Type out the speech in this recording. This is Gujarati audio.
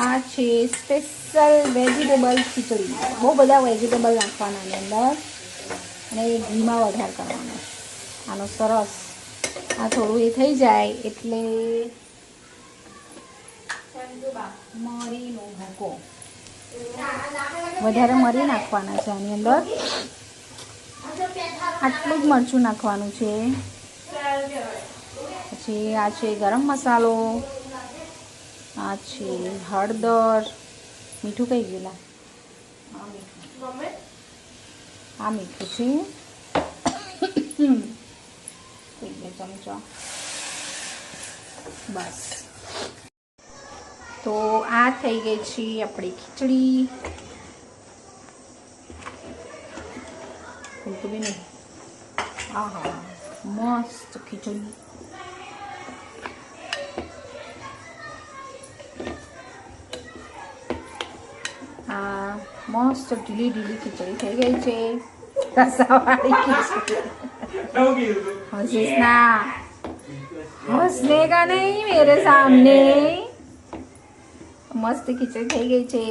આ છે સ્પેશિયલ વેજીટેબલ ખીચડી. બહુ બધા વેજીટેબલ નાખવાના એની અંદર અને ઘીમાં વઘાર કરવાનો આનો સરસ. આ થોડું એ થઈ જાય એટલે મરીનો ભૂકો, વધારે મરી નાખવાના છે આની અંદર. આટલું જ મરચું નાખવાનું છે. પછી આ છે ગરમ મસાલો, આ છે હળદર, મીઠું કઈ ગયેલા, આ મીઠું છે 2 ચમચા બસ. તો આ થઈ ગઈ છે આપણી ખીચડી. બિલકુલ બી નહીં. આહા મસ્ત ખીચડી. આ મસ્ત ઢીલી ઢીલી ખીચડી થઈ ગઈ છે. રસાવાળી ખીચડી. હસીસ ના, હસને કા નહીં મેરે સામને. મસ્ત ખીચડી થઈ ગઈ છે.